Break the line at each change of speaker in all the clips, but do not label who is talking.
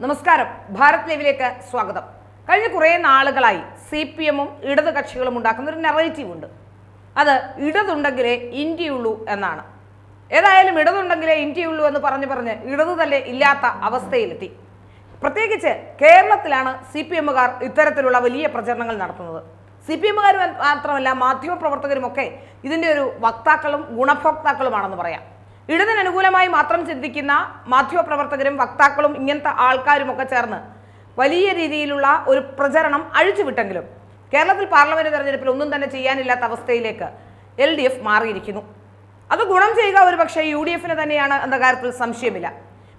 നമസ്കാരം, ഭാരത് ലൈവിലേക്ക് സ്വാഗതം. കഴിഞ്ഞ കുറേ നാളുകളായി CPM-ഉം ഇടത് കക്ഷികളും ഉണ്ടാക്കുന്ന ഒരു നെറേറ്റീവ് ഉണ്ട്. അത് ഇടതുണ്ടെങ്കിലേ ഇന്ത്യയുള്ളൂ എന്നാണ്. ഏതായാലും ഇടതുണ്ടെങ്കിലേ ഇന്ത്യയുള്ളൂ എന്ന് പറഞ്ഞ് ഇടതു തന്നെ ഇല്ലാത്ത അവസ്ഥയിലെത്തി. പ്രത്യേകിച്ച് കേരളത്തിലാണ് CPM-കാർ ഇത്തരത്തിലുള്ള വലിയ പ്രചരണങ്ങൾ നടത്തുന്നത്. CPM-കാർ മാത്രമല്ല, മാധ്യമപ്രവർത്തകരുമൊക്കെ ഇതിൻ്റെ ഒരു വക്താക്കളും ഗുണഭോക്താക്കളുമാണെന്ന് പറയാം. ഇടതിന് അനുകൂലമായി മാത്രം ചിന്തിക്കുന്ന മാധ്യമപ്രവർത്തകരും വക്താക്കളും ഇങ്ങനത്തെ ആൾക്കാരുമൊക്കെ ചേർന്ന് വലിയ രീതിയിലുള്ള ഒരു പ്രചരണം അഴിച്ചുവിട്ടെങ്കിലും കേരളത്തിൽ പാർലമെന്റ് തെരഞ്ഞെടുപ്പിൽ ഒന്നും തന്നെ ചെയ്യാനില്ലാത്ത അവസ്ഥയിലേക്ക് LDF മാറിയിരിക്കുന്നു. അത് ഗുണം ചെയ്യുക ഒരു പക്ഷേ UDF-ന് തന്നെയാണ് എന്ന കാര്യത്തിൽ സംശയമില്ല.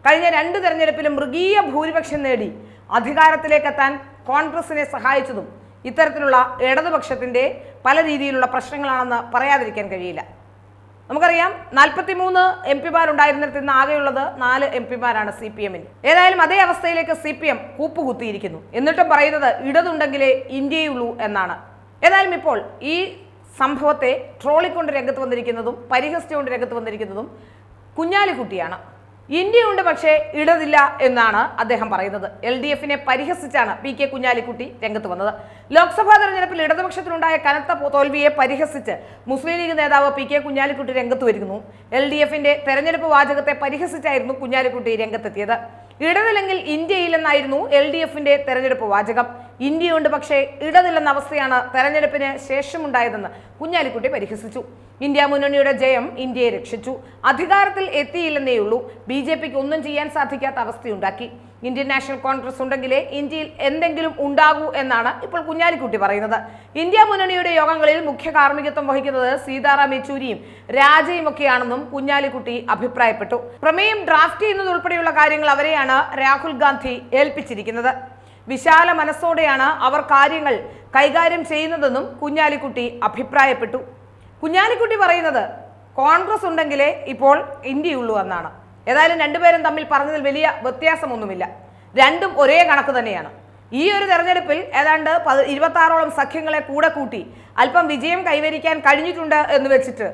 കഴിഞ്ഞ 2 തെരഞ്ഞെടുപ്പിലും മൃഗീയ ഭൂരിപക്ഷം നേടി അധികാരത്തിലേക്കെത്താൻ കോൺഗ്രസിനെ സഹായിച്ചതും ഇത്തരത്തിലുള്ള ഇടതുപക്ഷത്തിൻ്റെ പല രീതിയിലുള്ള പ്രശ്നങ്ങളാണെന്ന് പറയാതിരിക്കാൻ കഴിയില്ല. നമുക്കറിയാം, 43 MP-മാരുണ്ടായിരുന്നിടത്ത് ഇന്ന് ആകെയുള്ളത് 4 MP-മാരാണ് CPM-ന്. ഏതായാലും അതേ അവസ്ഥയിലേക്ക് CPM കൂപ്പുകുത്തിയിരിക്കുന്നു. എന്നിട്ടും പറയുന്നത് ഇടതുണ്ടെങ്കിലേ ഇന്ത്യയുള്ളൂ എന്നാണ്. ഏതായാലും ഇപ്പോൾ ഈ സംഭവത്തെ ട്രോളിക്കൊണ്ട് രംഗത്ത് വന്നിരിക്കുന്നതും പരിഹസിച്ചുകൊണ്ട് രംഗത്ത് വന്നിരിക്കുന്നതും കുഞ്ഞാലിക്കുട്ടിയാണ്. ഇന്ത്യയുണ്ട് പക്ഷേ ഇടതില്ല എന്നാണ് അദ്ദേഹം പറയുന്നത്. LDF-നെ പരിഹസിച്ചാണ് PK കുഞ്ഞാലിക്കുട്ടി രംഗത്ത് വന്നത്. ലോക്സഭാ തെരഞ്ഞെടുപ്പിൽ ഇടതുപക്ഷത്തിനുണ്ടായ കനത്ത തോൽവിയെ പരിഹസിച്ച് മുസ്ലിം ലീഗ് നേതാവ് PK കുഞ്ഞാലിക്കുട്ടി രംഗത്ത് വരുന്നു. LDF-ന്റെ തെരഞ്ഞെടുപ്പ് വാചകത്തെ പരിഹസിച്ചായിരുന്നു കുഞ്ഞാലിക്കുട്ടി രംഗത്തെത്തിയത്. ഇടതില്ലെങ്കിൽ ഇന്ത്യയില്ലെന്നായിരുന്നു LDF-ന്റെ തെരഞ്ഞെടുപ്പ് വാചകം. ഇന്ത്യയുണ്ട് പക്ഷേ ഇടതില്ലെന്ന അവസ്ഥയാണ് തെരഞ്ഞെടുപ്പിന് ശേഷമുണ്ടായതെന്ന് കുഞ്ഞാലിക്കുട്ടി പരിഹസിച്ചു. ഇന്ത്യ മുന്നണിയുടെ ജയം ഇന്ത്യയെ രക്ഷിച്ചു. അധികാരത്തിൽ എത്തിയില്ലെന്നേയുള്ളൂ. BJP-ക്ക് ഒന്നും ചെയ്യാൻ സാധിക്കാത്ത അവസ്ഥയുണ്ടാക്കി. ഇന്ത്യൻ നാഷണൽ കോൺഗ്രസ് ഉണ്ടെങ്കിലേ ഇന്ത്യയിൽ എന്തെങ്കിലും ഉണ്ടാകൂ എന്നാണ് ഇപ്പോൾ കുഞ്ഞാലിക്കുട്ടി പറയുന്നത്. ഇന്ത്യ മുന്നണിയുടെ യോഗങ്ങളിൽ മുഖ്യ കാർമ്മികത്വം വഹിക്കുന്നത് സീതാറാം യെച്ചൂരിയും രാജയും ഒക്കെയാണെന്നും കുഞ്ഞാലിക്കുട്ടി അഭിപ്രായപ്പെട്ടു. പ്രമേയം ഡ്രാഫ്റ്റ് ചെയ്യുന്നത് ഉൾപ്പെടെയുള്ള കാര്യങ്ങൾ അവരെയാണ് രാഹുൽ ഗാന്ധി ഏൽപ്പിച്ചിരിക്കുന്നത്. വിശാല മനസ്സോടെയാണ് അവർ കാര്യങ്ങൾ കൈകാര്യം ചെയ്യുന്നതെന്നും കുഞ്ഞാലിക്കുട്ടി അഭിപ്രായപ്പെട്ടു. കുഞ്ഞാലിക്കുട്ടി പറയുന്നത് കോൺഗ്രസ് ഉണ്ടെങ്കിലേ ഇപ്പോൾ ഇന്ത്യയുള്ളൂ എന്നാണ്. ഏതായാലും രണ്ടുപേരും തമ്മിൽ പറഞ്ഞതിൽ വലിയ വ്യത്യാസമൊന്നുമില്ല. രണ്ടും ഒരേ കണക്ക് തന്നെയാണ്. ഈ ഒരു തെരഞ്ഞെടുപ്പിൽ ഏതാണ്ട് 26ഓളം സഖ്യങ്ങളെ കൂടെ കൂട്ടി അല്പം വിജയം കൈവരിക്കാൻ കഴിഞ്ഞിട്ടുണ്ട് എന്ന് വെച്ചിട്ട്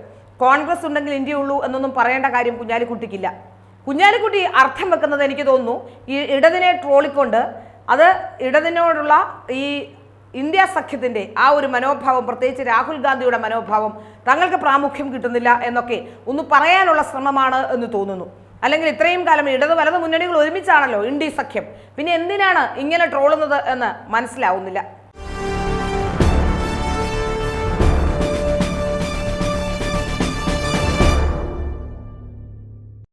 കോൺഗ്രസ് ഉണ്ടെങ്കിൽ ഇന്ത്യയുള്ളൂ എന്നൊന്നും പറയേണ്ട കാര്യം കുഞ്ഞാലിക്കുട്ടിക്കില്ല. കുഞ്ഞാലിക്കുട്ടി അർത്ഥം വെക്കുന്നത് എനിക്ക് തോന്നുന്നു ഈ ഇടതിനെ ട്രോളിക്കൊണ്ട് അത് ഇടതിനോടുള്ള ഈ ഇന്ത്യ സഖ്യത്തിൻ്റെ ആ ഒരു മനോഭാവം, പ്രത്യേകിച്ച് രാഹുൽ ഗാന്ധിയുടെ മനോഭാവം തങ്ങൾക്ക് പ്രാമുഖ്യം കിട്ടുന്നില്ല എന്നൊക്കെ ഒന്ന് പറയാനുള്ള ശ്രമമാണ് എന്ന് തോന്നുന്നു. അല്ലെങ്കിൽ ഇത്രയും കാലം ഇടത് വലത് മുന്നണികൾ ഒരുമിച്ചാണല്ലോ ഇന്ത്യ സഖ്യം, പിന്നെ എന്തിനാണ് ഇങ്ങനെ ട്രോളുന്നത് എന്ന് മനസ്സിലാവുന്നില്ല.